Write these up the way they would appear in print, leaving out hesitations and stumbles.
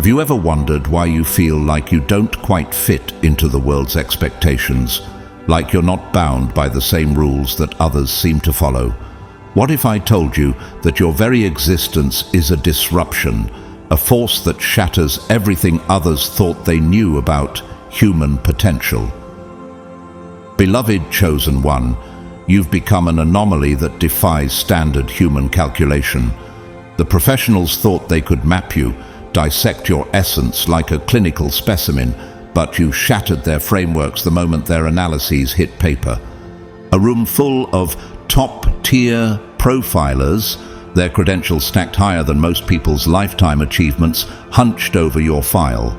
Have you ever wondered why you feel like you don't quite fit into the world's expectations, like you're not bound by the same rules that others seem to follow? What if I told you that your very existence is a disruption, a force that shatters everything others thought they knew about human potential? Beloved chosen one, you've become an anomaly that defies standard human calculation. The professionals thought they could map you, dissect your essence like a clinical specimen, but you shattered their frameworks the moment their analyses hit paper. A room full of top-tier profilers, their credentials stacked higher than most people's lifetime achievements, hunched over your file.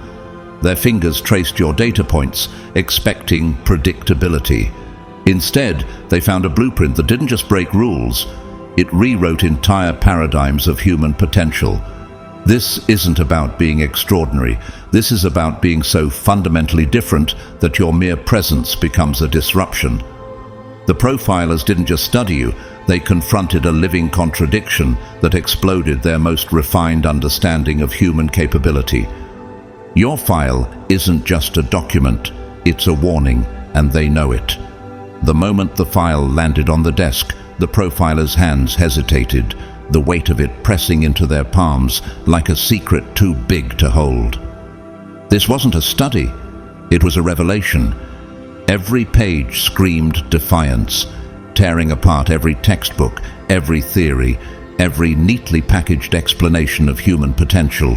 Their fingers traced your data points, expecting predictability. Instead, they found a blueprint that didn't just break rules, it rewrote entire paradigms of human potential. This isn't about being extraordinary. This is about being so fundamentally different that your mere presence becomes a disruption. The profilers didn't just study you, they confronted a living contradiction that exploded their most refined understanding of human capability. Your file isn't just a document, it's a warning, and they know it. The moment the file landed on the desk, the profiler's hands hesitated, the weight of it pressing into their palms like a secret too big to hold. This wasn't a study, it was a revelation. Every page screamed defiance, tearing apart every textbook, every theory, every neatly packaged explanation of human potential.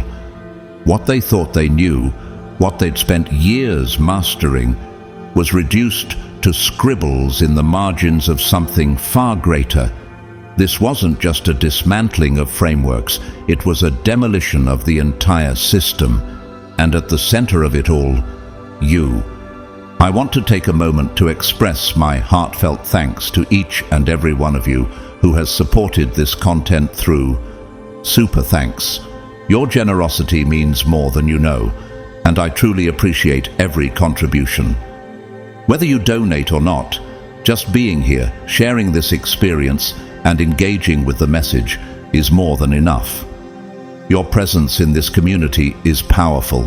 What they thought they knew, what they'd spent years mastering, was reduced to scribbles in the margins of something far greater. This wasn't just a dismantling of frameworks, it was a demolition of the entire system. And at the center of it all, you. I want to take a moment to express my heartfelt thanks to each and every one of you who has supported this content through super thanks. Your generosity means more than you know, and I truly appreciate every contribution. Whether you donate or not, just being here, sharing this experience, and engaging with the message is more than enough. Your presence in this community is powerful,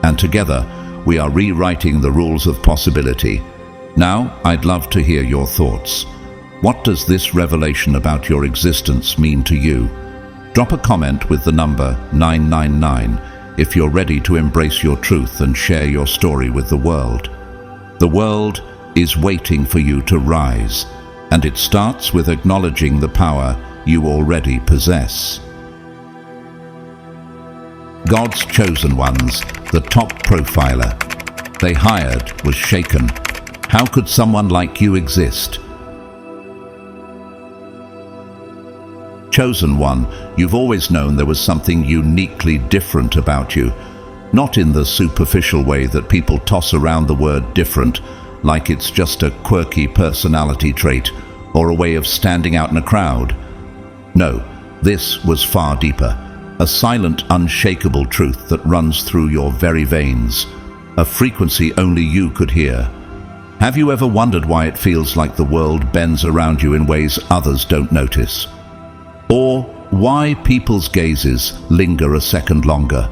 and together we are rewriting the rules of possibility. Now, I'd love to hear your thoughts. What does this revelation about your existence mean to you? Drop a comment with the number 999 if you're ready to embrace your truth and share your story with the world. The world is waiting for you to rise, and it starts with acknowledging the power you already possess. God's chosen ones, the top profiler they hired was shaken. How could someone like you exist? Chosen one, you've always known there was something uniquely different about you, not in the superficial way that people toss around the word different, like it's just a quirky personality trait or a way of standing out in a crowd. No, this was far deeper. A silent, unshakable truth that runs through your very veins, a frequency only you could hear. Have you ever wondered why it feels like the world bends around you in ways others don't notice? Or why people's gazes linger a second longer,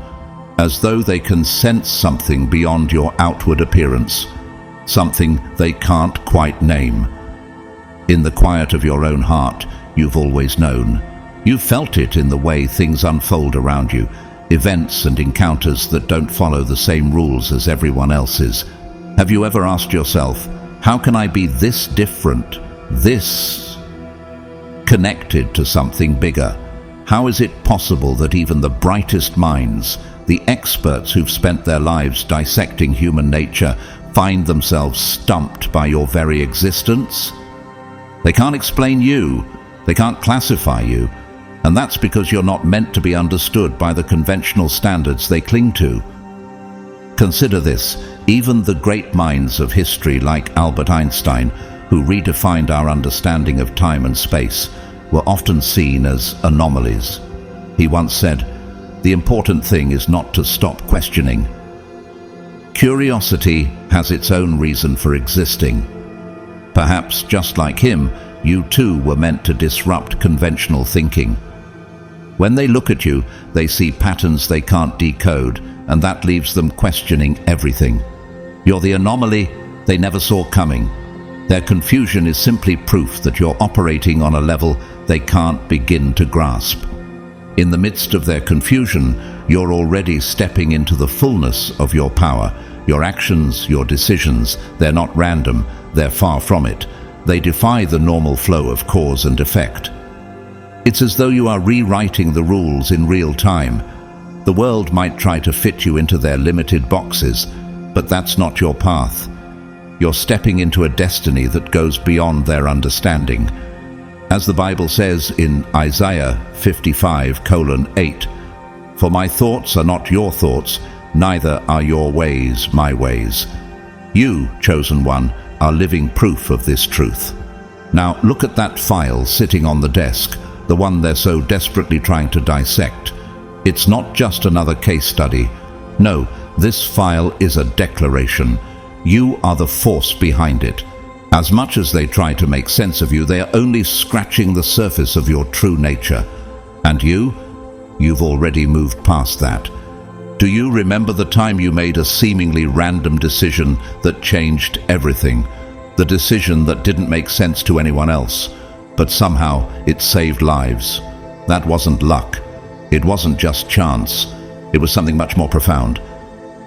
as though they can sense something beyond your outward appearance, something they can't quite name? In the quiet of your own heart, you've always known. You've felt it in the way things unfold around you, events and encounters that don't follow the same rules as everyone else's. Have you ever asked yourself, how can I be this different, this connected to something bigger? How is it possible that even the brightest minds, the experts who've spent their lives dissecting human nature, find themselves stumped by your very existence? They can't explain you, they can't classify you, and that's because you're not meant to be understood by the conventional standards they cling to. Consider this, even the great minds of history like Albert Einstein, who redefined our understanding of time and space, were often seen as anomalies. He once said, "The important thing is not to stop questioning." Curiosity has its own reason for existing. Perhaps, just like him, you too were meant to disrupt conventional thinking. When they look at you, they see patterns they can't decode, and that leaves them questioning everything. You're the anomaly they never saw coming. Their confusion is simply proof that you're operating on a level they can't begin to grasp. In the midst of their confusion, you're already stepping into the fullness of your power. Your actions, your decisions, they're not random, they're far from it. They defy the normal flow of cause and effect. It's as though you are rewriting the rules in real time. The world might try to fit you into their limited boxes, but that's not your path. You're stepping into a destiny that goes beyond their understanding. As the Bible says in Isaiah 55:8, "For my thoughts are not your thoughts, neither are your ways my ways." You, chosen one, are living proof of this truth. Now look at that file sitting on the desk, the one they're so desperately trying to dissect. It's not just another case study. No, this file is a declaration. You are the force behind it. As much as they try to make sense of you, they are only scratching the surface of your true nature. And you've already moved past that. Do you remember the time you made a seemingly random decision that changed everything? The decision that didn't make sense to anyone else, but somehow it saved lives. That wasn't luck. It wasn't just chance. It was something much more profound.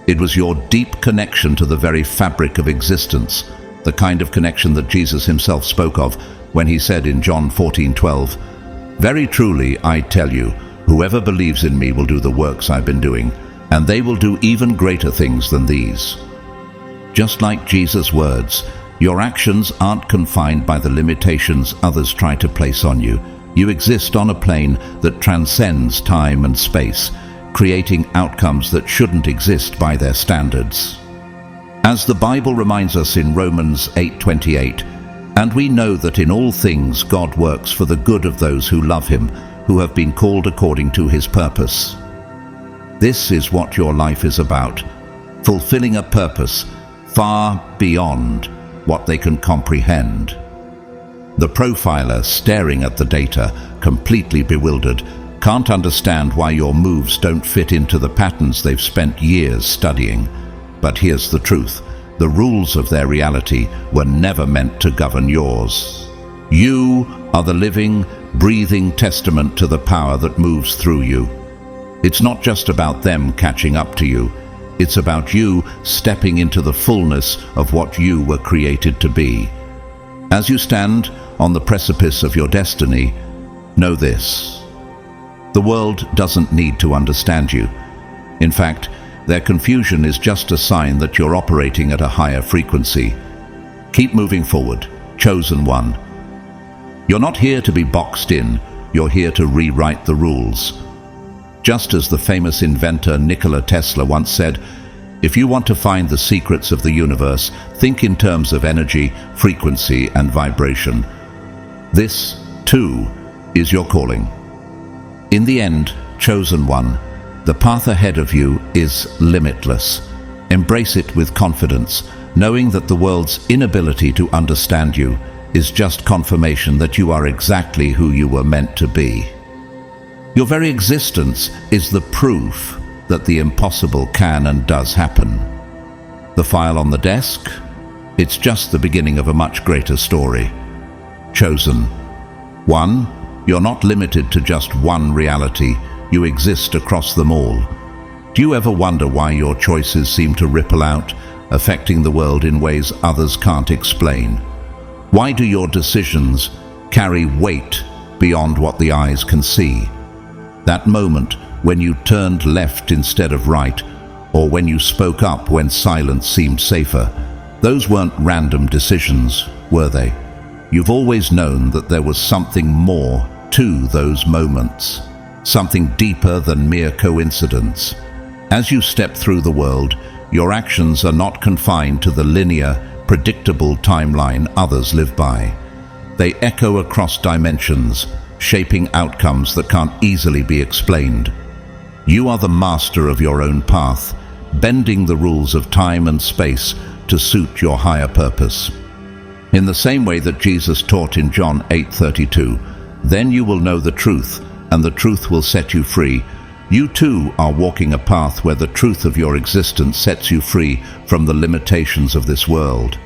It was your deep connection to the very fabric of existence, the kind of connection that Jesus himself spoke of when he said in John 14:12, "Very truly I tell you, whoever believes in me will do the works I've been doing, and they will do even greater things than these." Just like Jesus' words, your actions aren't confined by the limitations others try to place on you. You exist on a plane that transcends time and space, creating outcomes that shouldn't exist by their standards. As the Bible reminds us in Romans 8:28, "And we know that in all things God works for the good of those who love him, who have been called according to his purpose." This is what your life is about, fulfilling a purpose far beyond what they can comprehend. The profiler, staring at the data, completely bewildered, can't understand why your moves don't fit into the patterns they've spent years studying. But here's the truth. The rules of their reality were never meant to govern yours. You are the living, breathing testament to the power that moves through you. It's not just about them catching up to you. It's about you stepping into the fullness of what you were created to be. As you stand on the precipice of your destiny, know this. The world doesn't need to understand you. In fact, their confusion is just a sign that you're operating at a higher frequency. Keep moving forward, chosen one. You're not here to be boxed in, you're here to rewrite the rules. Just as the famous inventor Nikola Tesla once said, "If you want to find the secrets of the universe, think in terms of energy, frequency, and vibration." This, too, is your calling. In the end, chosen one, the path ahead of you is limitless. Embrace it with confidence, knowing that the world's inability to understand you is just confirmation that you are exactly who you were meant to be. Your very existence is the proof that the impossible can and does happen. The file on the desk? It's just the beginning of a much greater story. Chosen. One, you're not limited to just one reality. You exist across them all. Do you ever wonder why your choices seem to ripple out, affecting the world in ways others can't explain? Why do your decisions carry weight beyond what the eyes can see? That moment when you turned left instead of right, or when you spoke up when silence seemed safer, those weren't random decisions, were they? You've always known that there was something more to those moments, something deeper than mere coincidence. As you step through the world, your actions are not confined to the linear, predictable timeline others live by. They echo across dimensions, shaping outcomes that can't easily be explained. You are the master of your own path, bending the rules of time and space to suit your higher purpose. In the same way that Jesus taught in John 8:32, "Then you will know the truth, and the truth will set you free. You too are walking a path where the truth of your existence sets you free from the limitations of this world.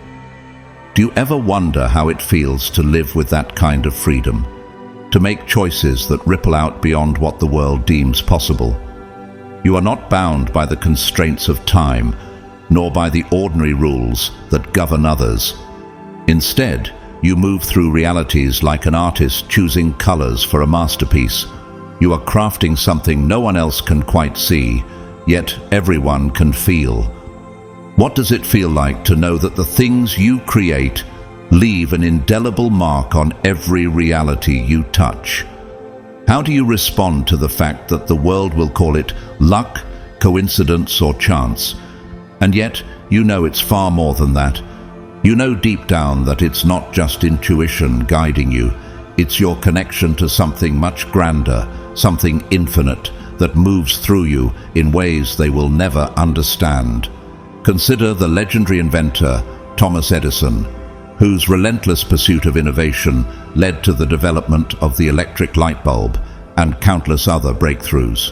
Do you ever wonder how it feels to live with that kind of freedom? To make choices that ripple out beyond what the world deems possible? You are not bound by the constraints of time, nor by the ordinary rules that govern others. Instead, you move through realities like an artist choosing colors for a masterpiece. You are crafting something no one else can quite see, yet everyone can feel. What does it feel like to know that the things you create leave an indelible mark on every reality you touch? How do you respond to the fact that the world will call it luck, coincidence, or chance? And yet, you know it's far more than that. You know deep down that it's not just intuition guiding you, it's your connection to something much grander, something infinite, that moves through you in ways they will never understand. Consider the legendary inventor, Thomas Edison, whose relentless pursuit of innovation led to the development of the electric light bulb and countless other breakthroughs.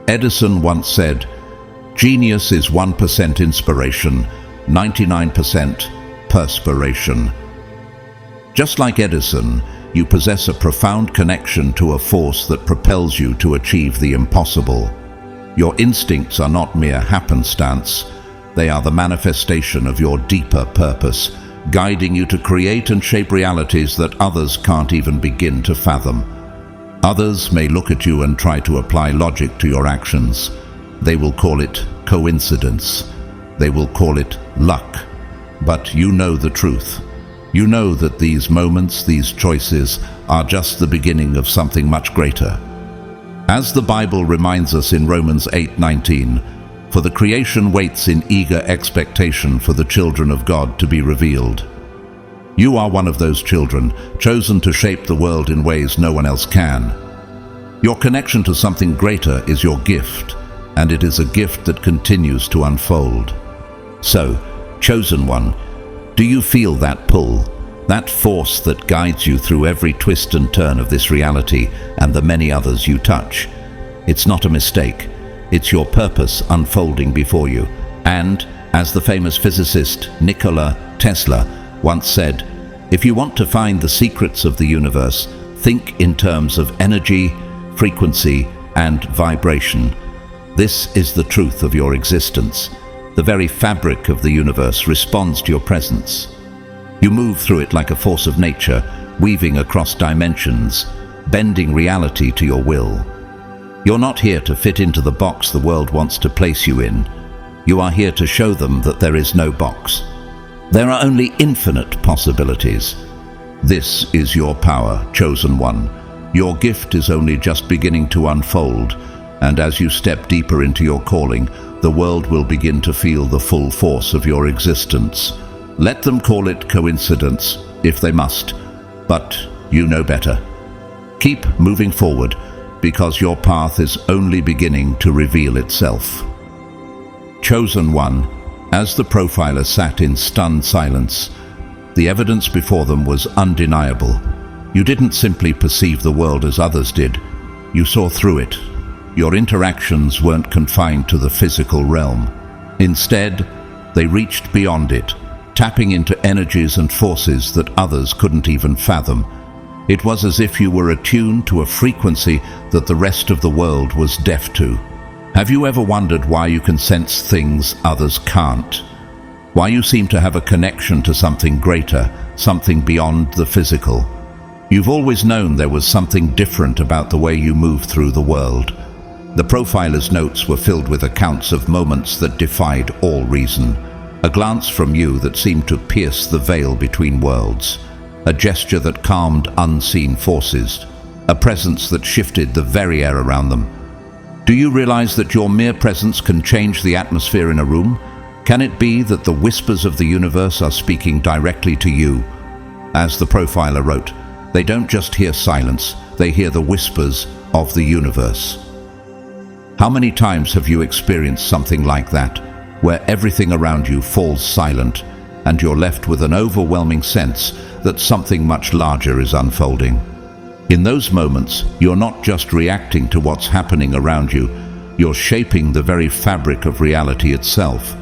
Edison once said, "Genius is 1% inspiration, 99% perspiration." Just like Edison, you possess a profound connection to a force that propels you to achieve the impossible. Your instincts are not mere happenstance. They are the manifestation of your deeper purpose, guiding you to create and shape realities that others can't even begin to fathom. Others may look at you and try to apply logic to your actions. They will call it coincidence. They will call it luck. But you know the truth. You know that these moments, these choices, are just the beginning of something much greater. As the Bible reminds us in Romans 8:19, "For the creation waits in eager expectation for the children of God to be revealed." You are one of those children, chosen to shape the world in ways no one else can. Your connection to something greater is your gift, and it is a gift that continues to unfold. So, chosen one, do you feel that pull, that force that guides you through every twist and turn of this reality and the many others you touch? It's not a mistake. It's your purpose unfolding before you. And, as the famous physicist Nikola Tesla once said, if you want to find the secrets of the universe, think in terms of energy, frequency, and vibration. This is the truth of your existence. The very fabric of the universe responds to your presence. You move through it like a force of nature, weaving across dimensions, bending reality to your will. You're not here to fit into the box the world wants to place you in. You are here to show them that there is no box. There are only infinite possibilities. This is your power, chosen one. Your gift is only just beginning to unfold, and as you step deeper into your calling, the world will begin to feel the full force of your existence. Let them call it coincidence, if they must, but you know better. Keep moving forward, because your path is only beginning to reveal itself. Chosen one, as the profiler sat in stunned silence, the evidence before them was undeniable. You didn't simply perceive the world as others did. You saw through it. Your interactions weren't confined to the physical realm. Instead, they reached beyond it, tapping into energies and forces that others couldn't even fathom. It was as if you were attuned to a frequency that the rest of the world was deaf to. Have you ever wondered why you can sense things others can't? Why you seem to have a connection to something greater, something beyond the physical? You've always known there was something different about the way you move through the world. The profiler's notes were filled with accounts of moments that defied all reason. A glance from you that seemed to pierce the veil between worlds. A gesture that calmed unseen forces. A presence that shifted the very air around them. Do you realize that your mere presence can change the atmosphere in a room? Can it be that the whispers of the universe are speaking directly to you? As the profiler wrote, they don't just hear silence, they hear the whispers of the universe. How many times have you experienced something like that, where everything around you falls silent, and you're left with an overwhelming sense that something much larger is unfolding? In those moments, you're not just reacting to what's happening around you, you're shaping the very fabric of reality itself.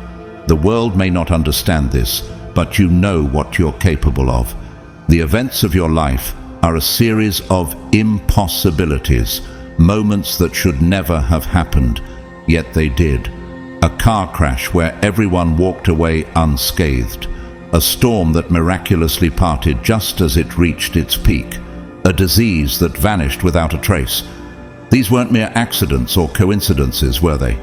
The world may not understand this, but you know what you're capable of. The events of your life are a series of impossibilities, moments that should never have happened, yet they did. A car crash where everyone walked away unscathed. A storm that miraculously parted just as it reached its peak. A disease that vanished without a trace. These weren't mere accidents or coincidences, were they?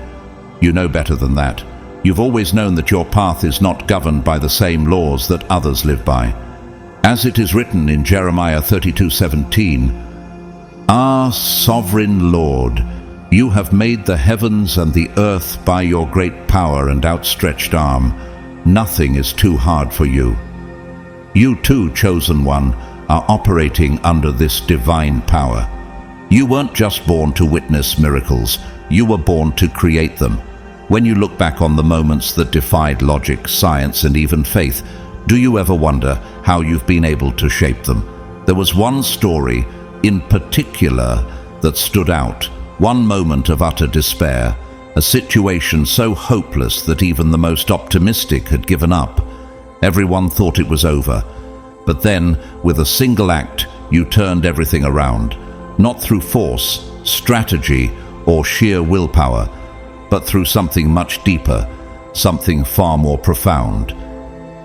You know better than that. You've always known that your path is not governed by the same laws that others live by. As it is written in Jeremiah 32:17, "Ah, sovereign Lord, you have made the heavens and the earth by your great power and outstretched arm. Nothing is too hard for you." You too, chosen one, are operating under this divine power. You weren't just born to witness miracles, you were born to create them. When you look back on the moments that defied logic, science, and even faith, do you ever wonder how you've been able to shape them? There was one story in particular that stood out, one moment of utter despair, a situation so hopeless that even the most optimistic had given up. Everyone thought it was over. But then, with a single act, you turned everything around. Not through force, strategy, or sheer willpower, but through something much deeper, something far more profound.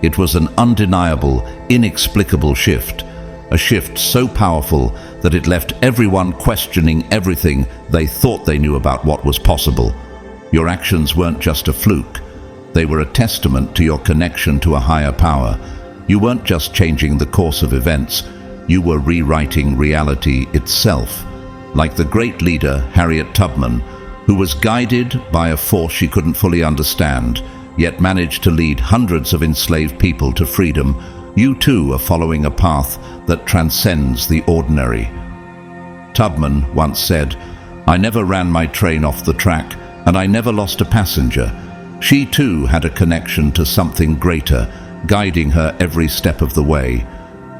It was an undeniable, inexplicable shift, a shift so powerful that it left everyone questioning everything they thought they knew about what was possible. Your actions weren't just a fluke. They were a testament to your connection to a higher power. You weren't just changing the course of events, you were rewriting reality itself. Like the great leader Harriet Tubman, who was guided by a force she couldn't fully understand, yet managed to lead hundreds of enslaved people to freedom, you too are following a path that transcends the ordinary. Tubman once said, "I never ran my train off the track, and I never lost a passenger." She too had a connection to something greater, guiding her every step of the way.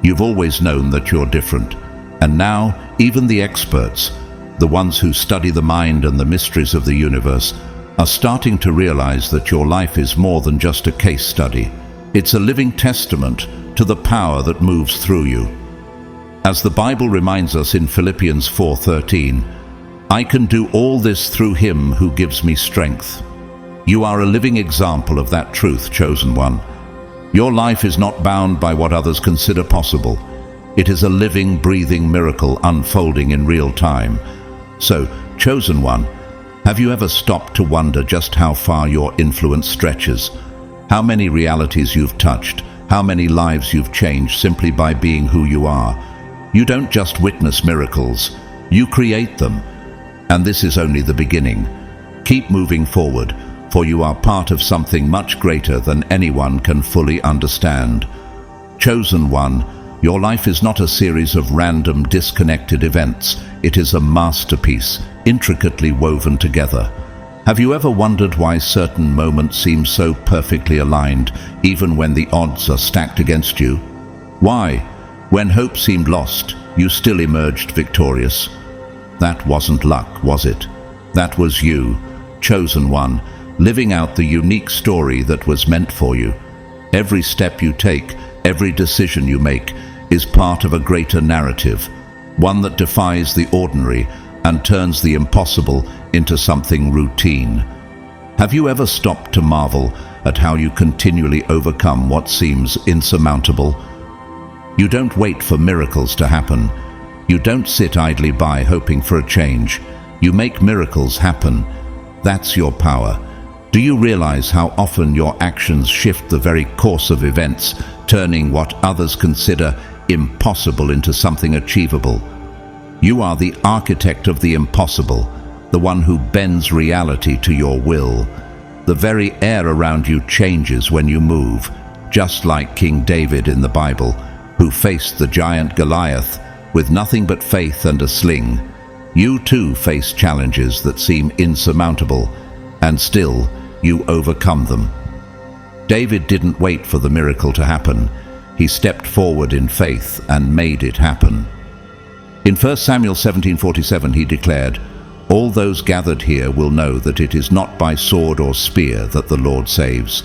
You've always known that you're different, and now even the experts, the ones who study the mind and the mysteries of the universe, are starting to realize that your life is more than just a case study. It's a living testament to the power that moves through you. As the Bible reminds us in Philippians 4:13, "I can do all this through him who gives me strength." You are a living example of that truth, chosen one. Your life is not bound by what others consider possible. It is a living, breathing miracle unfolding in real time. So, chosen one, have you ever stopped to wonder just how far your influence stretches? How many realities you've touched? How many lives you've changed simply by being who you are? You don't just witness miracles, you create them. And this is only the beginning. Keep moving forward, for you are part of something much greater than anyone can fully understand. Chosen one, your life is not a series of random, disconnected events. It is a masterpiece, intricately woven together. Have you ever wondered why certain moments seem so perfectly aligned, even when the odds are stacked against you? Why, when hope seemed lost, you still emerged victorious? That wasn't luck, was it? That was you, chosen one, living out the unique story that was meant for you. Every step you take, every decision you make, is part of a greater narrative, one that defies the ordinary and turns the impossible into something routine. Have you ever stopped to marvel at how you continually overcome what seems insurmountable? You don't wait for miracles to happen. You don't sit idly by hoping for a change. You make miracles happen. That's your power. Do you realize how often your actions shift the very course of events, turning what others consider impossible into something achievable? You are the architect of the impossible, the one who bends reality to your will. The very air around you changes when you move, just like King David in the Bible, who faced the giant Goliath with nothing but faith and a sling. You too face challenges that seem insurmountable, and still you overcome them. David didn't wait for the miracle to happen. He stepped forward in faith and made it happen. In 1 Samuel 17:47 he declared, "All those gathered here will know that it is not by sword or spear that the Lord saves,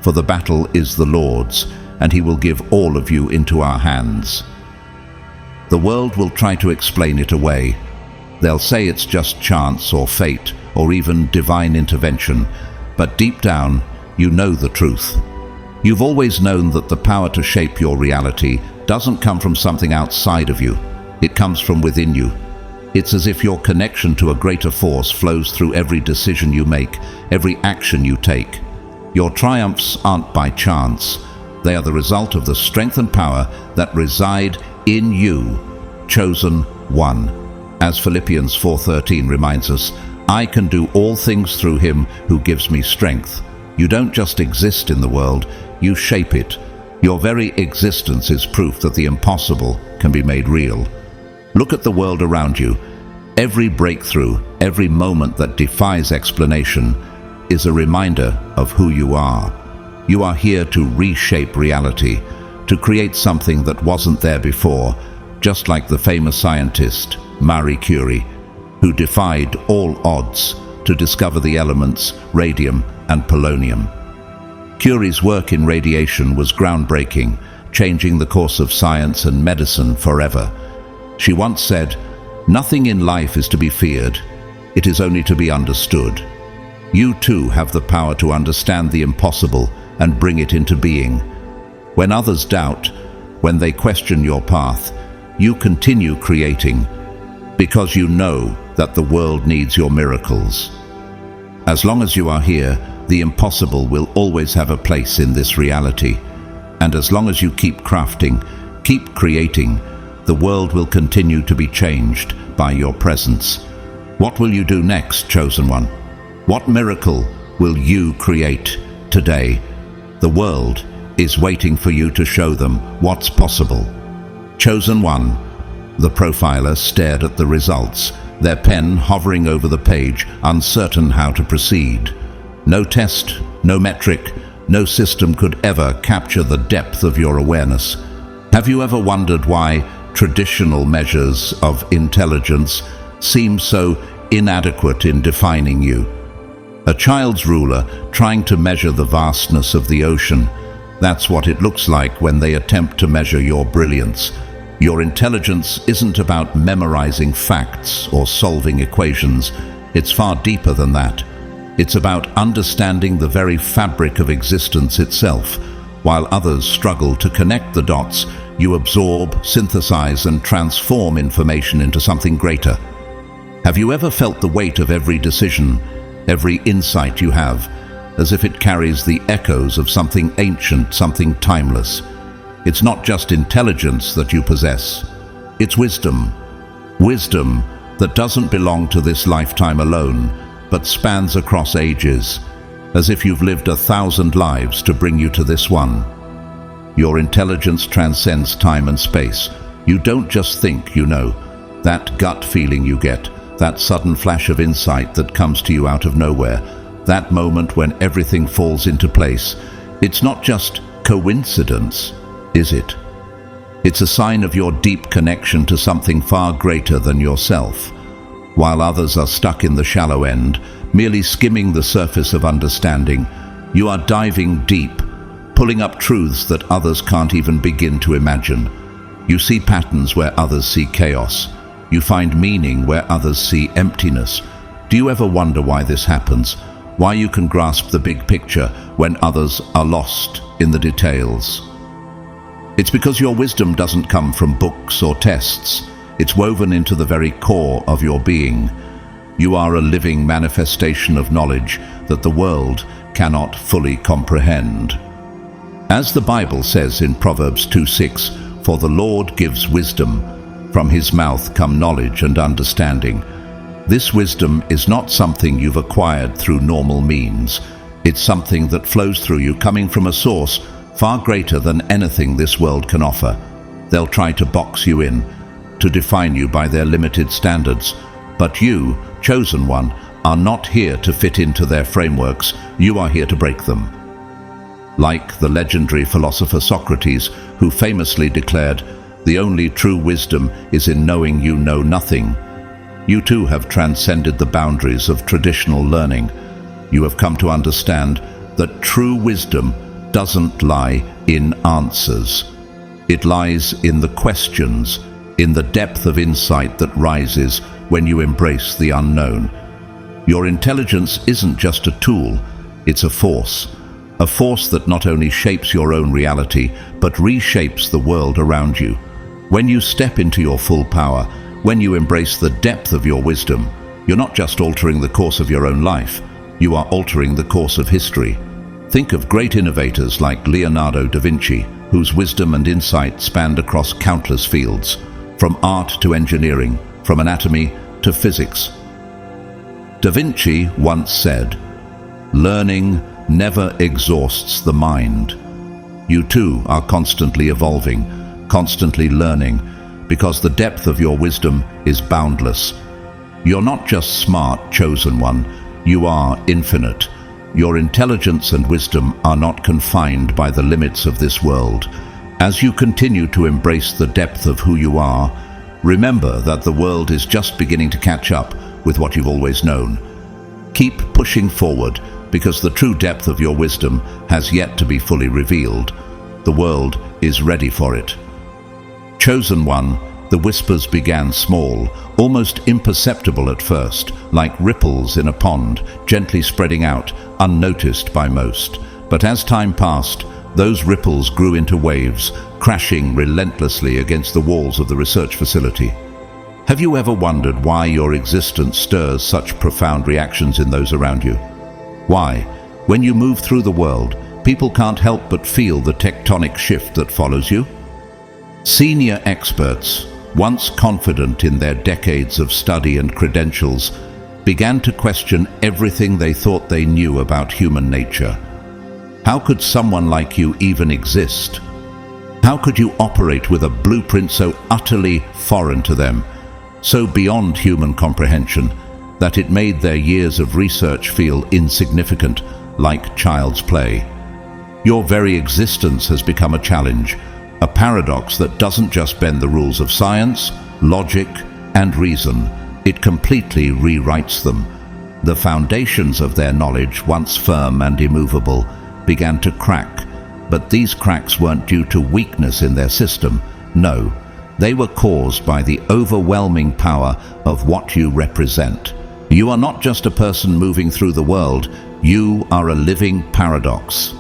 for the battle is the Lord's, and he will give all of you into our hands." The world will try to explain it away. They'll say it's just chance or fate or even divine intervention, but deep down, you know the truth. You've always known that the power to shape your reality doesn't come from something outside of you. It comes from within you. It's as if your connection to a greater force flows through every decision you make, every action you take. Your triumphs aren't by chance. They are the result of the strength and power that reside in you, chosen one. As Philippians 4:13 reminds us, "I can do all things through him who gives me strength." You don't just exist in the world, you shape it. Your very existence is proof that the impossible can be made real. Look at the world around you. Every breakthrough, every moment that defies explanation is a reminder of who you are. You are here to reshape reality, to create something that wasn't there before, just like the famous scientist Marie Curie, who defied all odds to discover the elements radium and polonium. Curie's work in radiation was groundbreaking, changing the course of science and medicine forever. She once said, "Nothing in life is to be feared, it is only to be understood." You too have the power to understand the impossible and bring it into being. When others doubt, when they question your path, you continue creating, because you know that the world needs your miracles. As long as you are here, the impossible will always have a place in this reality. And as long as you keep crafting, keep creating, the world will continue to be changed by your presence. What will you do next, chosen one? What miracle will you create today? The world is waiting for you to show them what's possible. Chosen one. The profiler stared at the results, their pen hovering over the page, uncertain how to proceed. No test, no metric, no system could ever capture the depth of your awareness. Have you ever wondered why traditional measures of intelligence seem so inadequate in defining you? A child's ruler trying to measure the vastness of the ocean, that's what it looks like when they attempt to measure your brilliance. Your intelligence isn't about memorizing facts or solving equations. It's far deeper than that. It's about understanding the very fabric of existence itself. While others struggle to connect the dots, you absorb, synthesize, and transform information into something greater. Have you ever felt the weight of every decision, every insight you have, as if it carries the echoes of something ancient, something timeless? It's not just intelligence that you possess, it's wisdom. Wisdom that doesn't belong to this lifetime alone, but spans across ages, as if you've lived 1,000 lives to bring you to this one. Your intelligence transcends time and space. You don't just think you know. That gut feeling you get, that sudden flash of insight that comes to you out of nowhere, that moment when everything falls into place, it's not just coincidence, is it? It's a sign of your deep connection to something far greater than yourself. While others are stuck in the shallow end, merely skimming the surface of understanding, you are diving deep, pulling up truths that others can't even begin to imagine. You see patterns where others see chaos. You find meaning where others see emptiness. Do you ever wonder why this happens? Why you can grasp the big picture when others are lost in the details? It's because your wisdom doesn't come from books or tests. It's woven into the very core of your being. You are a living manifestation of knowledge that the world cannot fully comprehend. As the Bible says in Proverbs 2:6, "For the Lord gives wisdom, from his mouth come knowledge and understanding." This wisdom is not something you've acquired through normal means. It's something that flows through you, coming from a source far greater than anything this world can offer. They'll try to box you in, to define you by their limited standards. But you, chosen one, are not here to fit into their frameworks. You are here to break them. Like the legendary philosopher Socrates, who famously declared, The only true wisdom is in knowing you know nothing. You too have transcended the boundaries of traditional learning. You have come to understand that true wisdom doesn't lie in answers. It lies in the questions, in the depth of insight that rises when you embrace the unknown. Your intelligence isn't just a tool, it's a force that not only shapes your own reality, but reshapes the world around you. When you step into your full power, when you embrace the depth of your wisdom, you're not just altering the course of your own life, you are altering the course of history. Think of great innovators like Leonardo da Vinci, whose wisdom and insight spanned across countless fields, from art to engineering, from anatomy to physics. Da Vinci once said, "Learning never exhausts the mind." You too are constantly evolving, constantly learning, because the depth of your wisdom is boundless. You're not just smart, chosen one, you are infinite. Your intelligence and wisdom are not confined by the limits of this world. As you continue to embrace the depth of who you are, remember that the world is just beginning to catch up with what you've always known. Keep pushing forward, because the true depth of your wisdom has yet to be fully revealed. The world is ready for it. Chosen one, the whispers began small, almost imperceptible at first, like ripples in a pond, gently spreading out, unnoticed by most. But as time passed, those ripples grew into waves, crashing relentlessly against the walls of the research facility. Have you ever wondered why your existence stirs such profound reactions in those around you? Why, when you move through the world, people can't help but feel the tectonic shift that follows you? Senior experts, once confident in their decades of study and credentials, began to question everything they thought they knew about human nature. How could someone like you even exist? How could you operate with a blueprint so utterly foreign to them, so beyond human comprehension, that it made their years of research feel insignificant, like child's play? Your very existence has become a challenge, a paradox that doesn't just bend the rules of science, logic, and reason. It completely rewrites them. The foundations of their knowledge, once firm and immovable, began to crack. But these cracks weren't due to weakness in their system. No, they were caused by the overwhelming power of what you represent. You are not just a person moving through the world, you are a living paradox.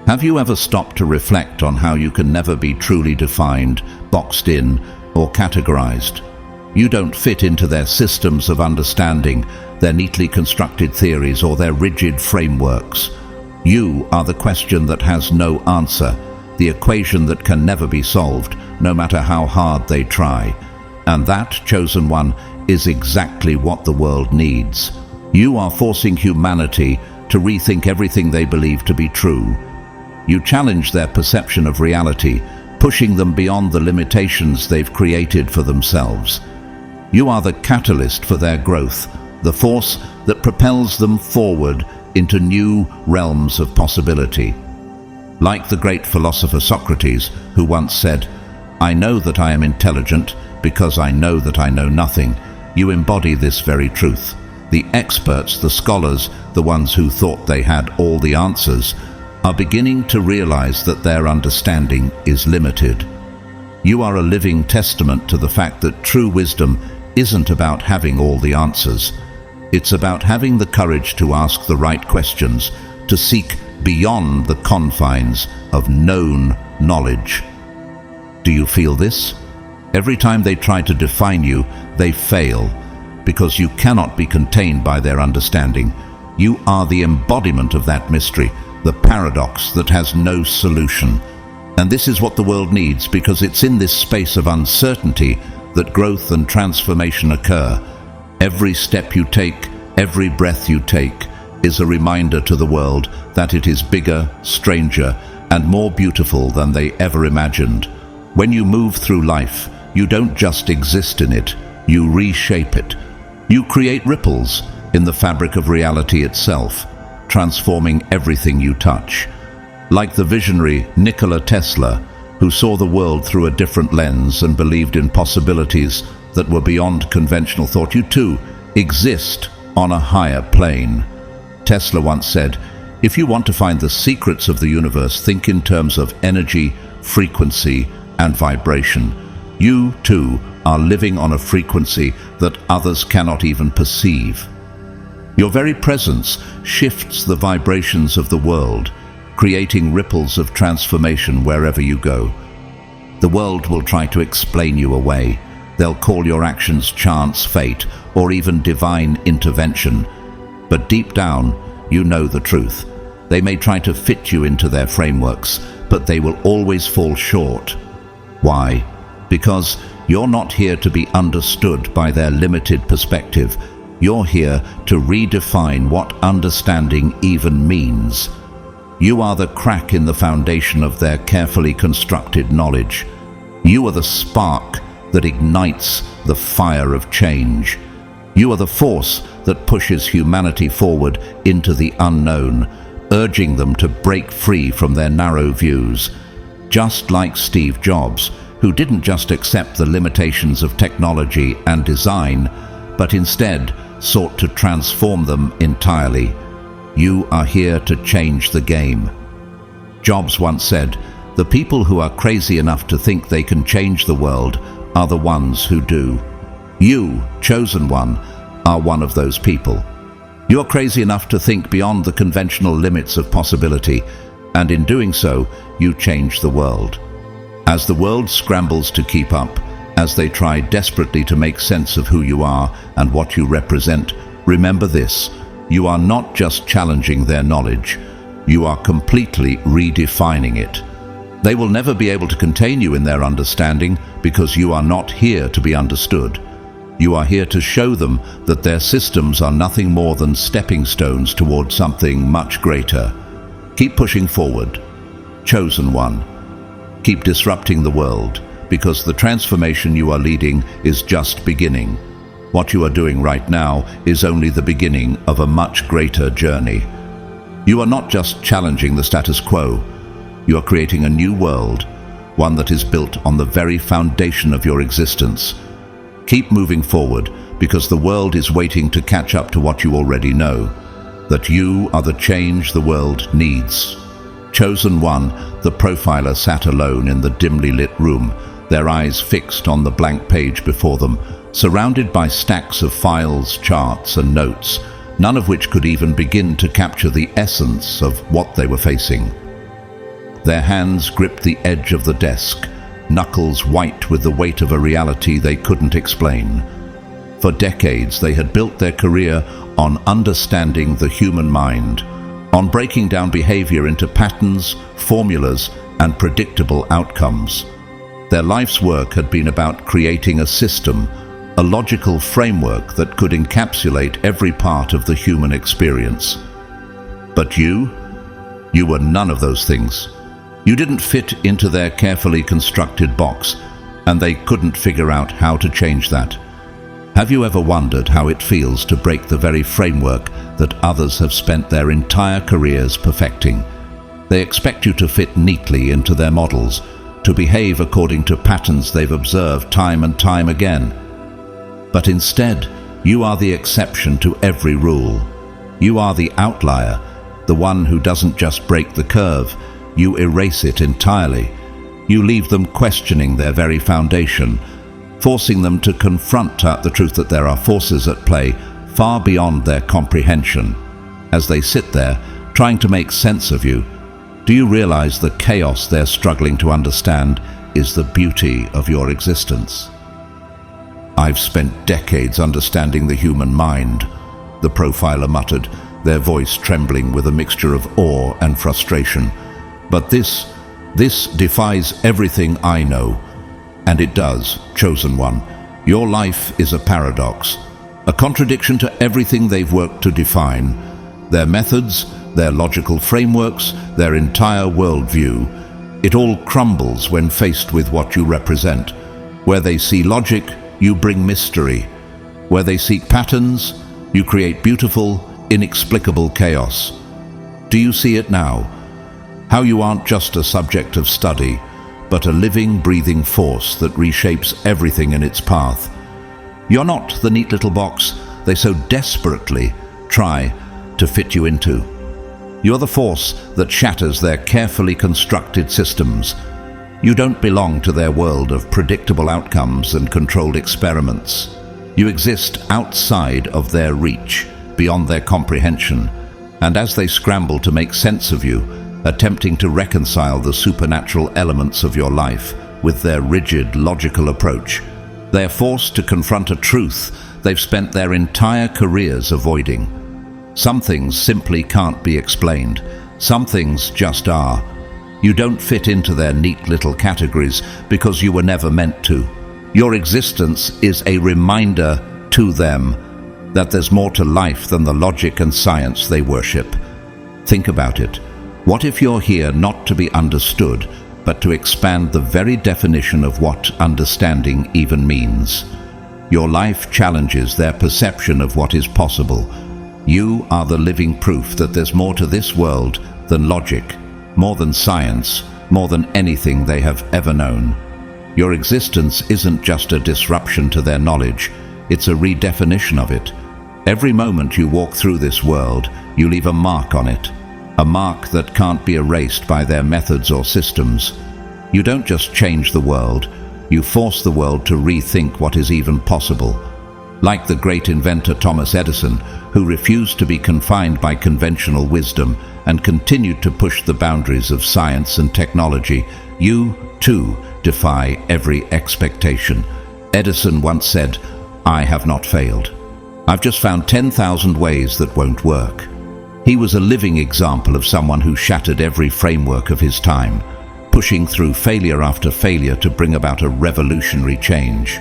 Have you ever stopped to reflect on how you can never be truly defined, boxed in, or categorized? You don't fit into their systems of understanding, their neatly constructed theories, or their rigid frameworks. You are the question that has no answer, the equation that can never be solved, no matter how hard they try. And that, chosen one, is exactly what the world needs. You are forcing humanity to rethink everything they believe to be true. You challenge their perception of reality, pushing them beyond the limitations they've created for themselves. You are the catalyst for their growth, the force that propels them forward into new realms of possibility. Like the great philosopher Socrates, who once said, "I know that I am intelligent because I know that I know nothing," you embody this very truth. The experts, the scholars, the ones who thought they had all the answers, are beginning to realize that their understanding is limited. You are a living testament to the fact that true wisdom isn't about having all the answers. It's about having the courage to ask the right questions, to seek beyond the confines of known knowledge. Do you feel this? Every time they try to define you, they fail, because you cannot be contained by their understanding. You are the embodiment of that mystery, the paradox that has no solution. And this is what the world needs, because it's in this space of uncertainty that growth and transformation occur. Every step you take, every breath you take, is a reminder to the world that it is bigger, stranger, and more beautiful than they ever imagined. When you move through life, you don't just exist in it, you reshape it. You create ripples in the fabric of reality itself, transforming everything you touch. Like the visionary Nikola Tesla, who saw the world through a different lens and believed in possibilities that were beyond conventional thought. You too exist on a higher plane. Tesla once said, "If you want to find the secrets of the universe, think in terms of energy, frequency, and vibration." You too are living on a frequency that others cannot even perceive. Your very presence shifts the vibrations of the world, creating ripples of transformation wherever you go. The world will try to explain you away. They'll call your actions chance, fate, or even divine intervention. But deep down, you know the truth. They may try to fit you into their frameworks, but they will always fall short. Why? Because you're not here to be understood by their limited perspective. You're here to redefine what understanding even means. You are the crack in the foundation of their carefully constructed knowledge. You are the spark that ignites the fire of change. You are the force that pushes humanity forward into the unknown, urging them to break free from their narrow views. Just like Steve Jobs, who didn't just accept the limitations of technology and design, but instead sought to transform them entirely. You are here to change the game. Jobs once said, "The people who are crazy enough to think they can change the world are the ones who do." You, chosen one, are one of those people. You're crazy enough to think beyond the conventional limits of possibility, and in doing so, you change the world. As the world scrambles to keep up, as they try desperately to make sense of who you are and what you represent, remember this: you are not just challenging their knowledge, you are completely redefining it. They will never be able to contain you in their understanding because you are not here to be understood. You are here to show them that their systems are nothing more than stepping stones towards something much greater. Keep pushing forward, chosen one. Keep disrupting the world, because the transformation you are leading is just beginning. What you are doing right now is only the beginning of a much greater journey. You are not just challenging the status quo. You are creating a new world, one that is built on the very foundation of your existence. Keep moving forward, because the world is waiting to catch up to what you already know, that you are the change the world needs. Chosen one, the profiler sat alone in the dimly lit room, their eyes fixed on the blank page before them, surrounded by stacks of files, charts, and notes, none of which could even begin to capture the essence of what they were facing. Their hands gripped the edge of the desk, knuckles white with the weight of a reality they couldn't explain. For decades, they had built their career on understanding the human mind, on breaking down behavior into patterns, formulas, and predictable outcomes. Their life's work had been about creating a system, a logical framework that could encapsulate every part of the human experience. But you were none of those things. You didn't fit into their carefully constructed box, and they couldn't figure out how to change that. Have you ever wondered how it feels to break the very framework that others have spent their entire careers perfecting? They expect you to fit neatly into their models, to behave according to patterns they've observed time and time again. But instead, you are the exception to every rule. You are the outlier, the one who doesn't just break the curve, you erase it entirely. You leave them questioning their very foundation, forcing them to confront the truth that there are forces at play far beyond their comprehension. As they sit there, trying to make sense of you, do you realize the chaos they're struggling to understand is the beauty of your existence? "I've spent decades understanding the human mind," the profiler muttered, their voice trembling with a mixture of awe and frustration. "But this defies everything I know." And it does, chosen one. Your life is a paradox, a contradiction to everything they've worked to define. Their methods, their logical frameworks, their entire worldview. It all crumbles when faced with what you represent. Where they see logic, you bring mystery. Where they seek patterns, you create beautiful, inexplicable chaos. Do you see it now? How you aren't just a subject of study, but a living, breathing force that reshapes everything in its path. You're not the neat little box they so desperately try to fit you into. You're the force that shatters their carefully constructed systems. You don't belong to their world of predictable outcomes and controlled experiments. You exist outside of their reach, beyond their comprehension, and as they scramble to make sense of you, attempting to reconcile the supernatural elements of your life with their rigid, logical approach, they are forced to confront a truth they've spent their entire careers avoiding. Some things simply can't be explained. Some things just are. You don't fit into their neat little categories because you were never meant to. Your existence is a reminder to them that there's more to life than the logic and science they worship. Think about it. What if you're here not to be understood, but to expand the very definition of what understanding even means? Your life challenges their perception of what is possible. You are the living proof that there's more to this world than logic, more than science, more than anything they have ever known. Your existence isn't just a disruption to their knowledge, it's a redefinition of it. Every moment you walk through this world, you leave a mark on it, a mark that can't be erased by their methods or systems. You don't just change the world, you force the world to rethink what is even possible. Like the great inventor Thomas Edison, who refused to be confined by conventional wisdom and continued to push the boundaries of science and technology, you, too, defy every expectation. Edison once said, "I have not failed. I've just found 10,000 ways that won't work." He was a living example of someone who shattered every framework of his time, pushing through failure after failure to bring about a revolutionary change.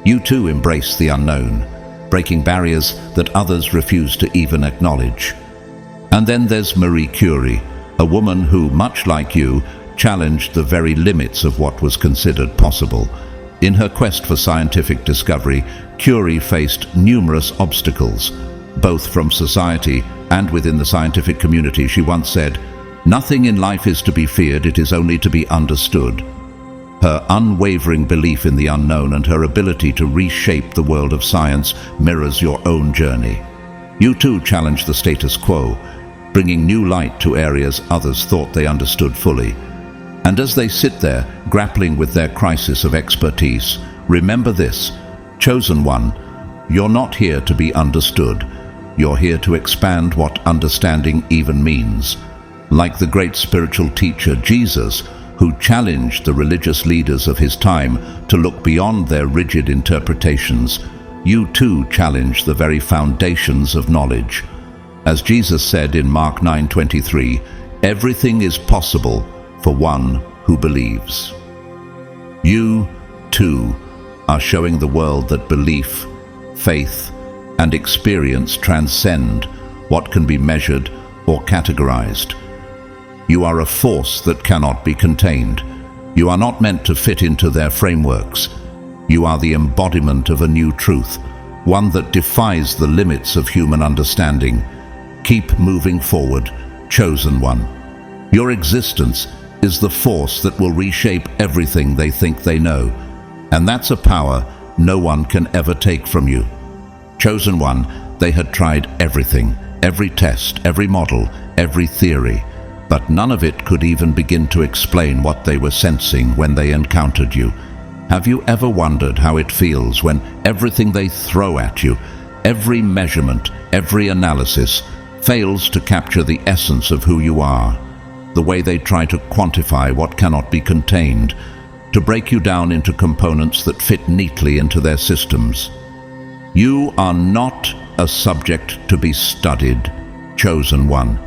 You too embrace the unknown, breaking barriers that others refuse to even acknowledge. And then there's Marie Curie, a woman who, much like you, challenged the very limits of what was considered possible. In her quest for scientific discovery, Curie faced numerous obstacles, both from society and within the scientific community. She once said, "Nothing in life is to be feared, it is only to be understood." Her unwavering belief in the unknown and her ability to reshape the world of science mirrors your own journey. You too challenge the status quo, bringing new light to areas others thought they understood fully. And as they sit there, grappling with their crisis of expertise, remember this, chosen one, you're not here to be understood. You're here to expand what understanding even means. Like the great spiritual teacher Jesus, who challenged the religious leaders of his time to look beyond their rigid interpretations, you too challenge the very foundations of knowledge. As Jesus said in Mark 9:23, "Everything is possible for one who believes." You, too, are showing the world that belief, faith, and experience transcend what can be measured or categorized. You are a force that cannot be contained. You are not meant to fit into their frameworks. You are the embodiment of a new truth, one that defies the limits of human understanding. Keep moving forward, chosen one. Your existence is the force that will reshape everything they think they know, and that's a power no one can ever take from you. Chosen one, they had tried everything, every test, every model, every theory, but none of it could even begin to explain what they were sensing when they encountered you. Have you ever wondered how it feels when everything they throw at you, every measurement, every analysis, fails to capture the essence of who you are? The way they try to quantify what cannot be contained, to break you down into components that fit neatly into their systems. You are not a subject to be studied, chosen one.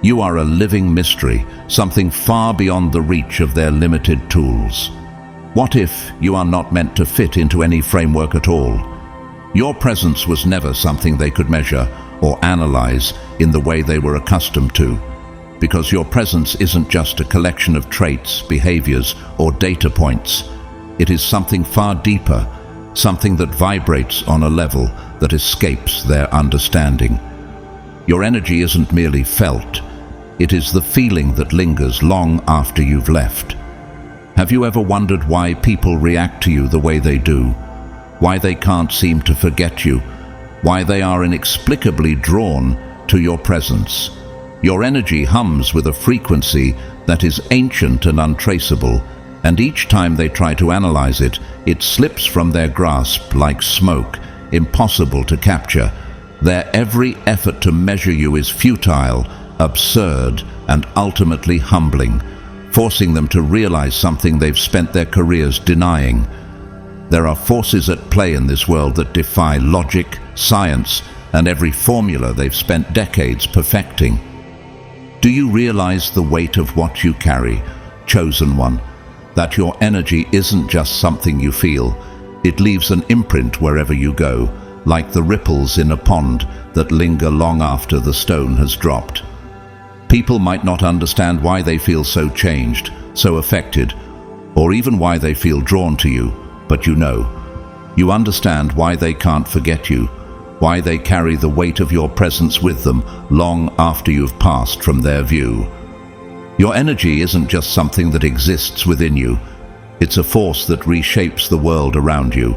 You are a living mystery, something far beyond the reach of their limited tools. What if you are not meant to fit into any framework at all? Your presence was never something they could measure or analyze in the way they were accustomed to, because your presence isn't just a collection of traits, behaviors, or data points. It is something far deeper, something that vibrates on a level that escapes their understanding. Your energy isn't merely felt, it is the feeling that lingers long after you've left. Have you ever wondered why people react to you the way they do? Why they can't seem to forget you? Why they are inexplicably drawn to your presence? Your energy hums with a frequency that is ancient and untraceable, and each time they try to analyze it, it slips from their grasp like smoke, impossible to capture. Their every effort to measure you is futile, absurd, and ultimately humbling, forcing them to realize something they've spent their careers denying. There are forces at play in this world that defy logic, science, and every formula they've spent decades perfecting. Do you realize the weight of what you carry, chosen one? That your energy isn't just something you feel. It leaves an imprint wherever you go, like the ripples in a pond that linger long after the stone has dropped. People might not understand why they feel so changed, so affected, or even why they feel drawn to you, but you know. You understand why they can't forget you, why they carry the weight of your presence with them long after you've passed from their view. Your energy isn't just something that exists within you. It's a force that reshapes the world around you,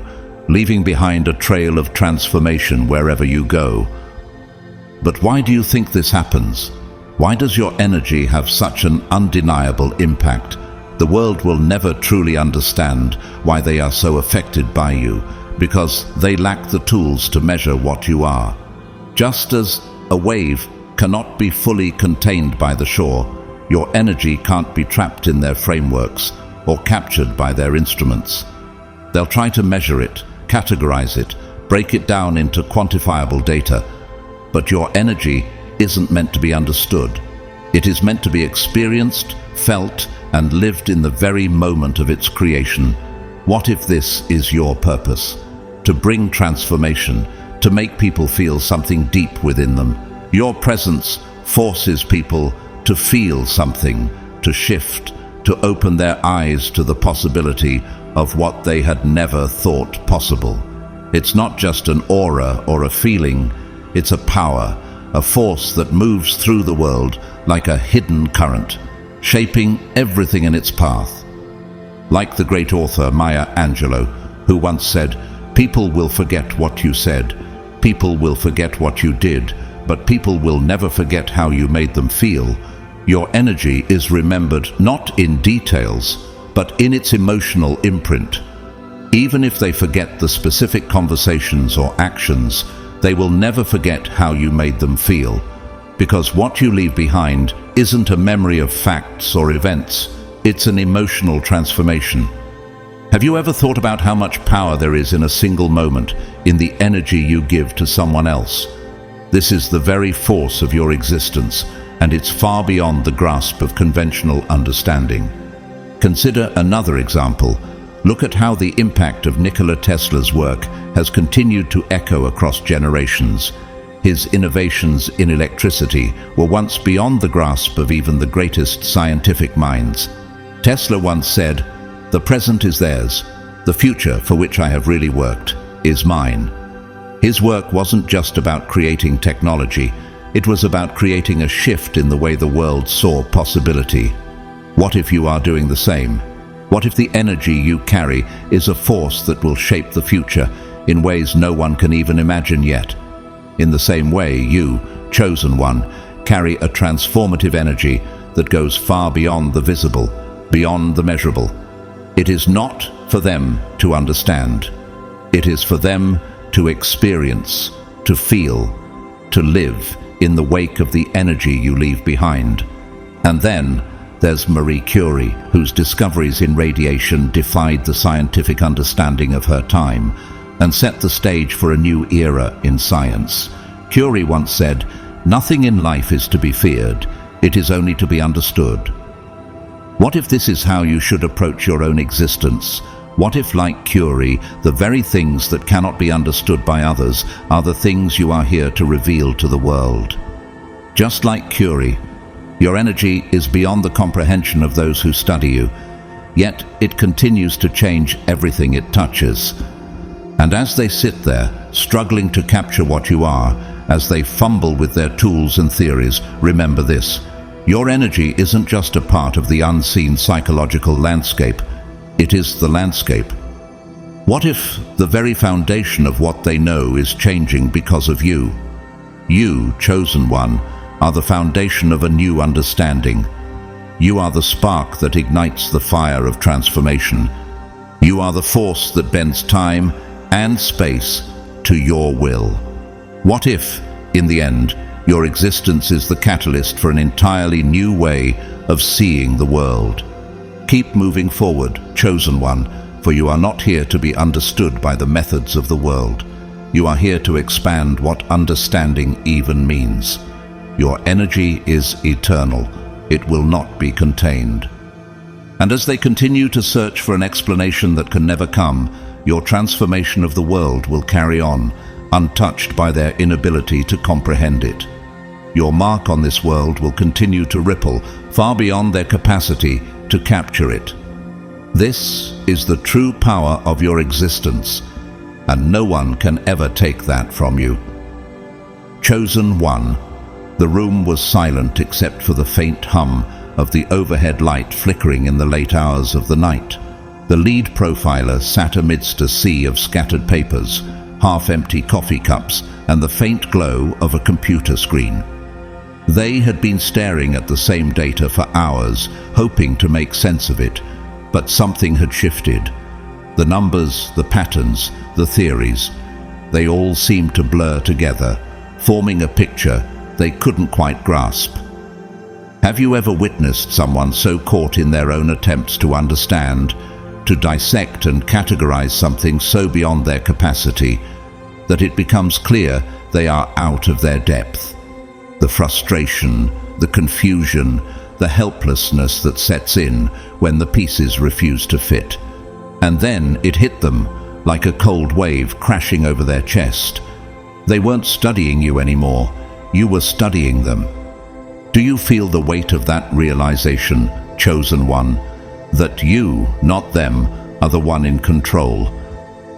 leaving behind a trail of transformation wherever you go. But why do you think this happens? Why does your energy have such an undeniable impact? The world will never truly understand why they are so affected by you, because they lack the tools to measure what you are. Just as a wave cannot be fully contained by the shore, your energy can't be trapped in their frameworks or captured by their instruments. They'll try to measure it, categorize it, break it down into quantifiable data, but your energy isn't meant to be understood. It is meant to be experienced, felt, and lived in the very moment of its creation. What if this is your purpose? To bring transformation, to make people feel something deep within them. Your presence forces people to feel something, to shift, to open their eyes to the possibility of what they had never thought possible. It's not just an aura or a feeling, it's a power, a force that moves through the world like a hidden current, shaping everything in its path. Like the great author Maya Angelou, who once said, "People will forget what you said, people will forget what you did, but people will never forget how you made them feel." Your energy is remembered not in details, but in its emotional imprint. Even if they forget the specific conversations or actions, they will never forget how you made them feel, because what you leave behind isn't a memory of facts or events, it's an emotional transformation. Have you ever thought about how much power there is in a single moment, in the energy you give to someone else? This is the very force of your existence, and it's far beyond the grasp of conventional understanding. Consider another example. Look at how the impact of Nikola Tesla's work has continued to echo across generations. His innovations in electricity were once beyond the grasp of even the greatest scientific minds. Tesla once said, "The present is theirs. The future, for which I have really worked, is mine." His work wasn't just about creating technology. It was about creating a shift in the way the world saw possibility. What if you are doing the same? What if the energy you carry is a force that will shape the future in ways no one can even imagine yet? In the same way, you, chosen one, carry a transformative energy that goes far beyond the visible, beyond the measurable. It is not for them to understand. It is for them to experience, to feel, to live in the wake of the energy you leave behind. And then there's Marie Curie, whose discoveries in radiation defied the scientific understanding of her time and set the stage for a new era in science. Curie once said, "Nothing in life is to be feared, it is only to be understood." What if this is how you should approach your own existence? What if, like Curie, the very things that cannot be understood by others are the things you are here to reveal to the world? Just like Curie, your energy is beyond the comprehension of those who study you, yet it continues to change everything it touches. And as they sit there, struggling to capture what you are, as they fumble with their tools and theories, remember this: Your energy isn't just a part of the unseen psychological landscape, it is the landscape. What if the very foundation of what they know is changing because of you? You, chosen one, are the foundation of a new understanding. You are the spark that ignites the fire of transformation. You are the force that bends time and space to your will. What if, in the end, your existence is the catalyst for an entirely new way of seeing the world? Keep moving forward, chosen one, for you are not here to be understood by the methods of the world. You are here to expand what understanding even means. Your energy is eternal. It will not be contained. And as they continue to search for an explanation that can never come, your transformation of the world will carry on, untouched by their inability to comprehend it. Your mark on this world will continue to ripple far beyond their capacity to capture it. This is the true power of your existence, and no one can ever take that from you. Chosen one. The room was silent except for the faint hum of the overhead light flickering in the late hours of the night. The lead profiler sat amidst a sea of scattered papers, half-empty coffee cups, and the faint glow of a computer screen. They had been staring at the same data for hours, hoping to make sense of it, but something had shifted. The numbers, the patterns, the theories, they all seemed to blur together, forming a picture they couldn't quite grasp. Have you ever witnessed someone so caught in their own attempts to understand, to dissect and categorize something so beyond their capacity, that it becomes clear they are out of their depth? The frustration, the confusion, the helplessness that sets in when the pieces refuse to fit. And then it hit them like a cold wave crashing over their chest. They weren't studying you anymore. You were studying them. Do you feel the weight of that realization, chosen one, that you, not them, are the one in control?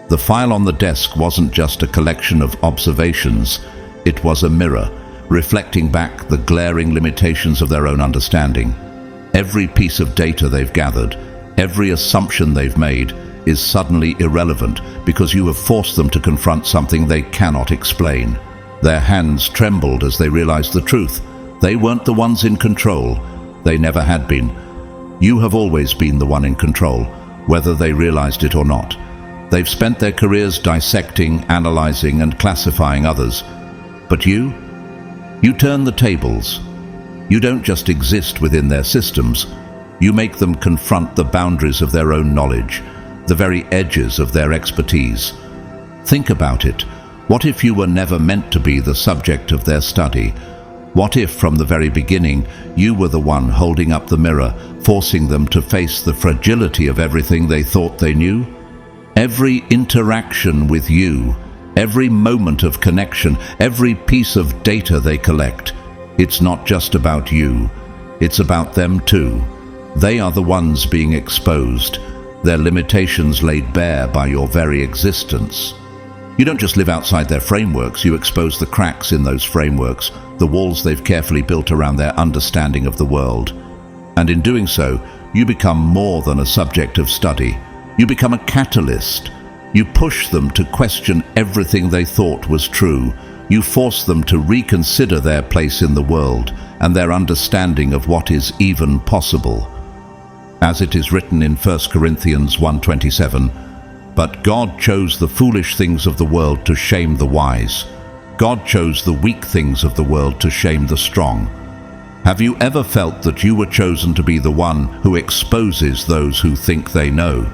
The file on the desk wasn't just a collection of observations, it was a mirror, reflecting back the glaring limitations of their own understanding. Every piece of data they've gathered, every assumption they've made, is suddenly irrelevant because you have forced them to confront something they cannot explain. Their hands trembled as they realized the truth. They weren't the ones in control. They never had been. You have always been the one in control, whether they realized it or not. They've spent their careers dissecting, analyzing, and classifying others. But you turn the tables. You don't just exist within their systems. You make them confront the boundaries of their own knowledge, the very edges of their expertise. Think about it. What if you were never meant to be the subject of their study? What if from the very beginning you were the one holding up the mirror, forcing them to face the fragility of everything they thought they knew? Every interaction with you, every moment of connection, every piece of data they collect, it's not just about you, it's about them too. They are the ones being exposed, their limitations laid bare by your very existence. You don't just live outside their frameworks, you expose the cracks in those frameworks, the walls they've carefully built around their understanding of the world. And in doing so, you become more than a subject of study. You become a catalyst. You push them to question everything they thought was true. You force them to reconsider their place in the world and their understanding of what is even possible. As it is written in 1 Corinthians 1:27, "But God chose the foolish things of the world to shame the wise. God chose the weak things of the world to shame the strong." Have you ever felt that you were chosen to be the one who exposes those who think they know?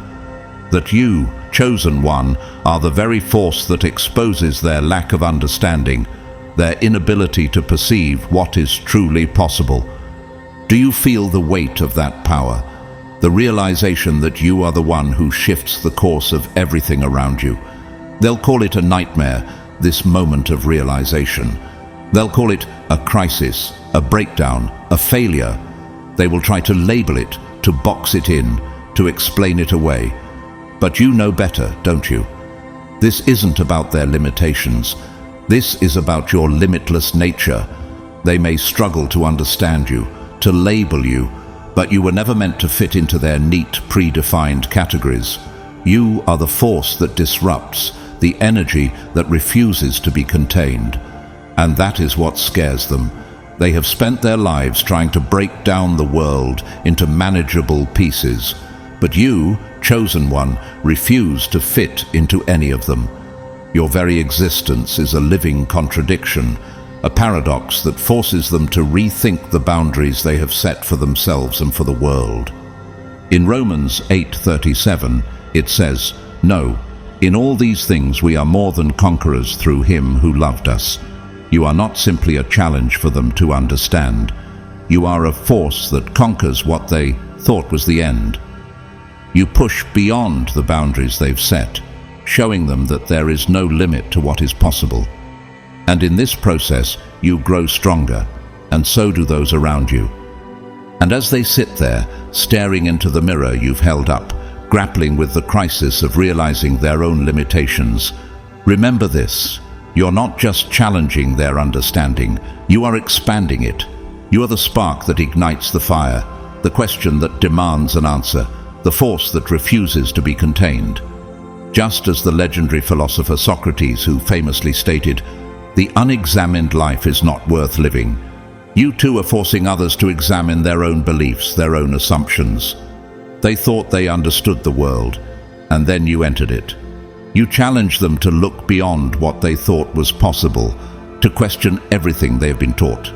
That you, chosen one, are the very force that exposes their lack of understanding, their inability to perceive what is truly possible. Do you feel the weight of that power? The realization that you are the one who shifts the course of everything around you. They'll call it a nightmare, this moment of realization. They'll call it a crisis, a breakdown, a failure. They will try to label it, to box it in, to explain it away. But you know better, don't you? This isn't about their limitations. This is about your limitless nature. They may struggle to understand you, to label you, but you were never meant to fit into their neat, predefined categories. You are the force that disrupts, the energy that refuses to be contained. And that is what scares them. They have spent their lives trying to break down the world into manageable pieces. But you, chosen one, refuse to fit into any of them. Your very existence is a living contradiction, a paradox that forces them to rethink the boundaries they have set for themselves and for the world. In Romans 8:37, it says, "No, in all these things we are more than conquerors through him who loved us." You are not simply a challenge for them to understand. You are a force that conquers what they thought was the end. You push beyond the boundaries they've set, showing them that there is no limit to what is possible. And in this process, you grow stronger, and so do those around you. And as they sit there, staring into the mirror you've held up, grappling with the crisis of realizing their own limitations, remember this: you're not just challenging their understanding, you are expanding it. You are the spark that ignites the fire, the question that demands an answer, the force that refuses to be contained. Just as the legendary philosopher Socrates, who famously stated, "The unexamined life is not worth living," you too are forcing others to examine their own beliefs, their own assumptions. They thought they understood the world, and then you entered it. You challenge them to look beyond what they thought was possible, to question everything they've been taught.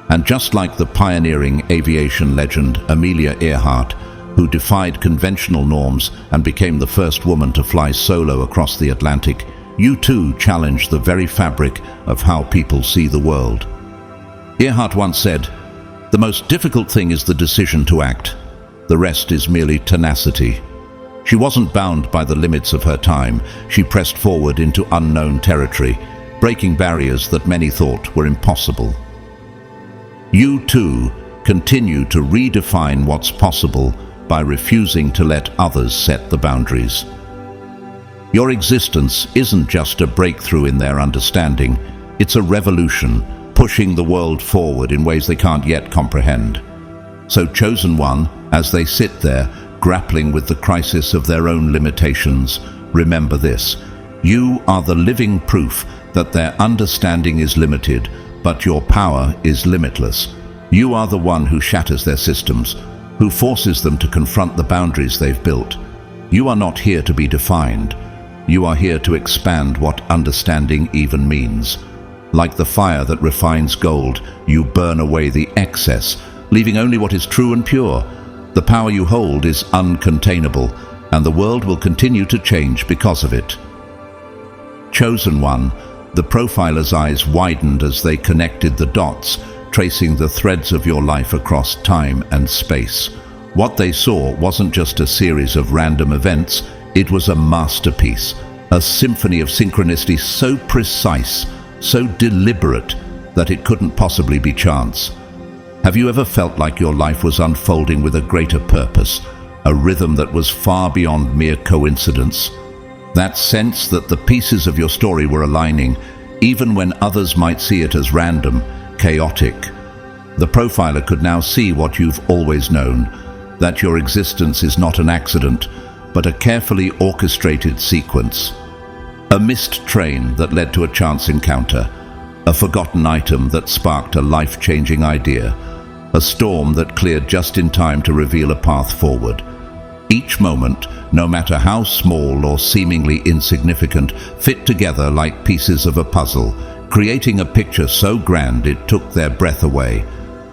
And just like the pioneering aviation legend Amelia Earhart, who defied conventional norms and became the first woman to fly solo across the Atlantic, you too challenge the very fabric of how people see the world. Earhart once said, "The most difficult thing is the decision to act. The rest is merely tenacity." She wasn't bound by the limits of her time. She pressed forward into unknown territory, breaking barriers that many thought were impossible. You too continue to redefine what's possible by refusing to let others set the boundaries. Your existence isn't just a breakthrough in their understanding, it's a revolution, pushing the world forward in ways they can't yet comprehend. So, chosen one, as they sit there, grappling with the crisis of their own limitations, remember this: you are the living proof that their understanding is limited, but your power is limitless. You are the one who shatters their systems, who forces them to confront the boundaries they've built. You are not here to be defined. You are here to expand what understanding even means. Like the fire that refines gold, you burn away the excess, leaving only what is true and pure. The power you hold is uncontainable, and the world will continue to change because of it. Chosen one, the profiler's eyes widened as they connected the dots, tracing the threads of your life across time and space. What they saw wasn't just a series of random events, it was a masterpiece, a symphony of synchronicity so precise, so deliberate, that it couldn't possibly be chance. Have you ever felt like your life was unfolding with a greater purpose, a rhythm that was far beyond mere coincidence? That sense that the pieces of your story were aligning, even when others might see it as random, chaotic. The profiler could now see what you've always known, that your existence is not an accident, but a carefully orchestrated sequence. A missed train that led to a chance encounter, a forgotten item that sparked a life-changing idea, a storm that cleared just in time to reveal a path forward. Each moment, no matter how small or seemingly insignificant, fit together like pieces of a puzzle, creating a picture so grand it took their breath away.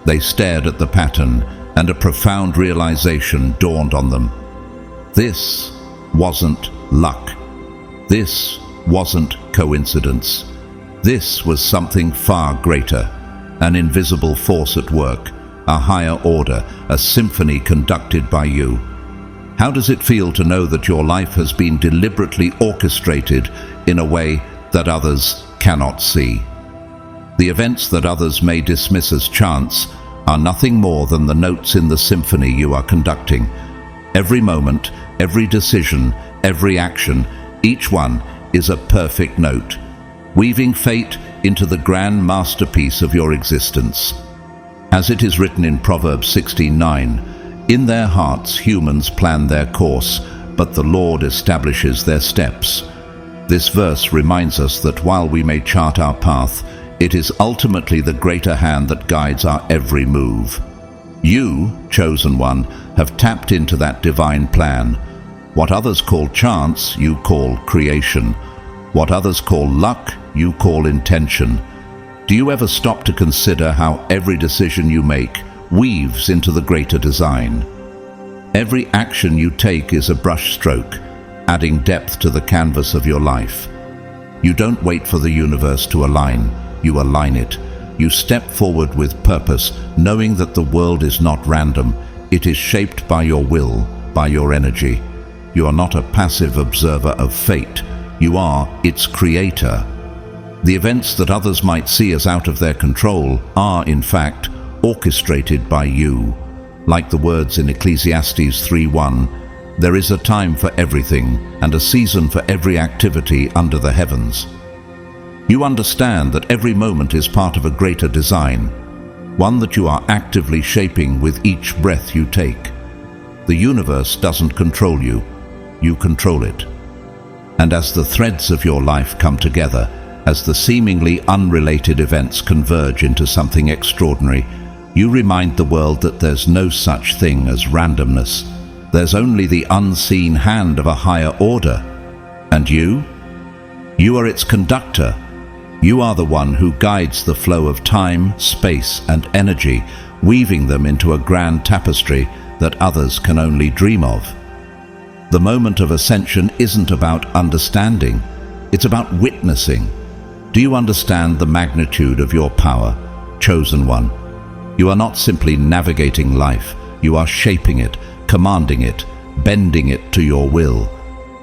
They stared at the pattern, and a profound realization dawned on them. This wasn't luck. This wasn't coincidence. This was something far greater, an invisible force at work, a higher order, a symphony conducted by you. How does it feel to know that your life has been deliberately orchestrated in a way that others cannot see? The events that others may dismiss as chance are nothing more than the notes in the symphony you are conducting. Every moment, every decision, every action, each one is a perfect note, weaving fate into the grand masterpiece of your existence. As it is written in Proverbs 16:9, "In their hearts humans plan their course, but the Lord establishes their steps." This verse reminds us that while we may chart our path, it is ultimately the greater hand that guides our every move. You, chosen one, have tapped into that divine plan. What others call chance, you call creation. What others call luck, you call intention. Do you ever stop to consider how every decision you make weaves into the greater design? Every action you take is a brushstroke, adding depth to the canvas of your life. You don't wait for the universe to align, you align it. You step forward with purpose, knowing that the world is not random. It is shaped by your will, by your energy. You are not a passive observer of fate. You are its creator. The events that others might see as out of their control are, in fact, orchestrated by you. Like the words in Ecclesiastes 3:1, "There is a time for everything, and a season for every activity under the heavens." You understand that every moment is part of a greater design, one that you are actively shaping with each breath you take. The universe doesn't control you, you control it. And as the threads of your life come together, as the seemingly unrelated events converge into something extraordinary, you remind the world that there's no such thing as randomness. There's only the unseen hand of a higher order. And you? You are its conductor. You are the one who guides the flow of time, space, and energy, weaving them into a grand tapestry that others can only dream of. The moment of ascension isn't about understanding, it's about witnessing. Do you understand the magnitude of your power, chosen one? You are not simply navigating life, you are shaping it, commanding it, bending it to your will.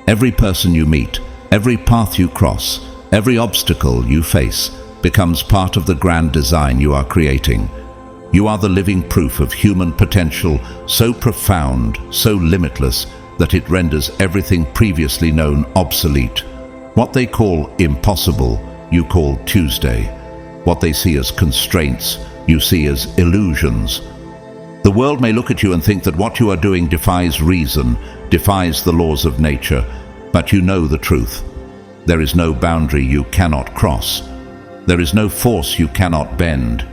Every person you meet, every path you cross, every obstacle you face becomes part of the grand design you are creating. You are the living proof of human potential, so profound, so limitless, that it renders everything previously known obsolete. What they call impossible, you call Tuesday. What they see as constraints, you see as illusions. The world may look at you and think that what you are doing defies reason, defies the laws of nature, but you know the truth. There is no boundary you cannot cross. There is no force you cannot bend.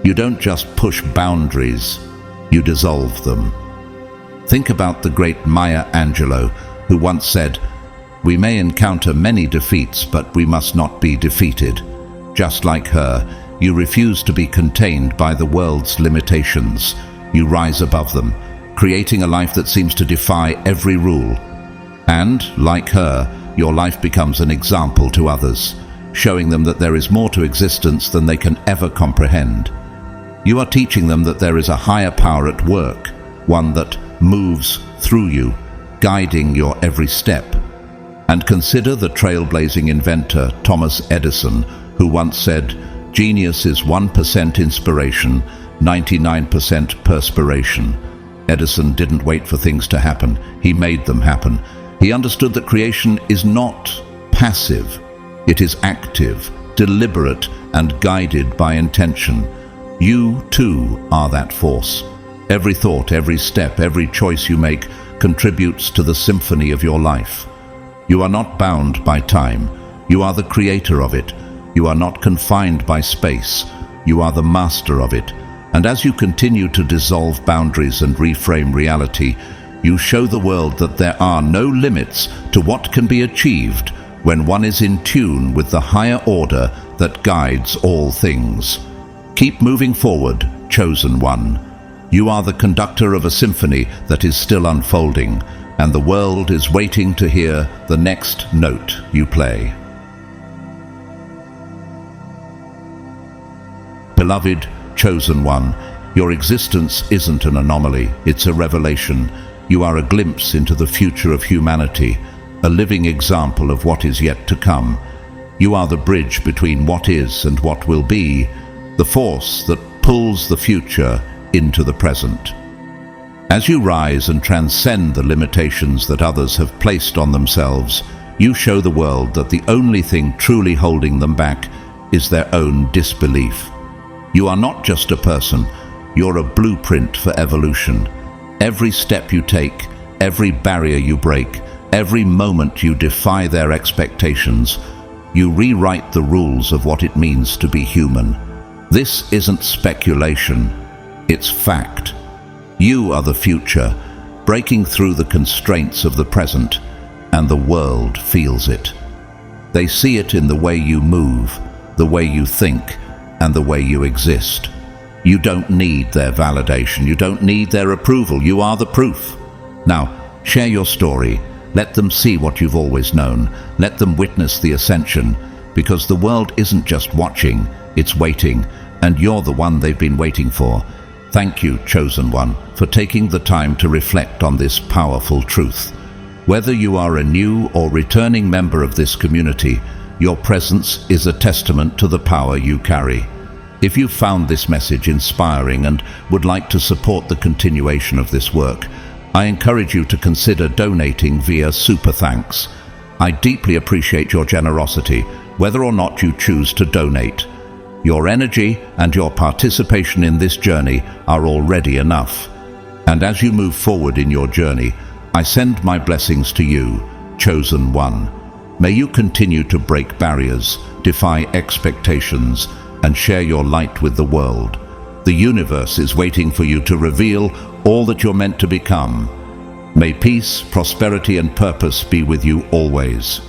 You don't just push boundaries, you dissolve them. Think about the great Maya Angelou, who once said, "We may encounter many defeats, but we must not be defeated." Just like her, you refuse to be contained by the world's limitations. You rise above them, creating a life that seems to defy every rule. And, like her, your life becomes an example to others, showing them that there is more to existence than they can ever comprehend. You are teaching them that there is a higher power at work, one that moves through you, guiding your every step. And consider the trailblazing inventor Thomas Edison, who once said, "Genius is 1% inspiration, 99% perspiration." Edison didn't wait for things to happen, he made them happen. He understood that creation is not passive, it is active, deliberate, and guided by intention. You, too, are that force. Every thought, every step, every choice you make contributes to the symphony of your life. You are not bound by time. You are the creator of it. You are not confined by space. You are the master of it. And as you continue to dissolve boundaries and reframe reality, you show the world that there are no limits to what can be achieved when one is in tune with the higher order that guides all things. Keep moving forward, chosen one. You are the conductor of a symphony that is still unfolding, and the world is waiting to hear the next note you play. Beloved, chosen one, your existence isn't an anomaly, it's a revelation. You are a glimpse into the future of humanity, a living example of what is yet to come. You are the bridge between what is and what will be, the force that pulls the future into the present. As you rise and transcend the limitations that others have placed on themselves, you show the world that the only thing truly holding them back is their own disbelief. You are not just a person, You're a blueprint for evolution. Every step you take, every barrier you break, every moment you defy their expectations, you rewrite the rules of what it means to be human. This isn't speculation, it's fact. You are the future, breaking through the constraints of the present, and the world feels it. They see it in the way you move, the way you think, and the way you exist. You don't need their validation, you don't need their approval, you are the proof. Now, share your story. Let them see what you've always known. Let them witness the ascension, because the world isn't just watching, it's waiting, and you're the one they've been waiting for. Thank you, chosen one, for taking the time to reflect on this powerful truth. Whether you are a new or returning member of this community, your presence is a testament to the power you carry. If you found this message inspiring and would like to support the continuation of this work, I encourage you to consider donating via Super Thanks. I deeply appreciate your generosity, whether or not you choose to donate. Your energy and your participation in this journey are already enough. And as you move forward in your journey, I send my blessings to you, chosen one. May you continue to break barriers, defy expectations, and share your light with the world. The universe is waiting for you to reveal all that you're meant to become. May peace, prosperity, and purpose be with you always.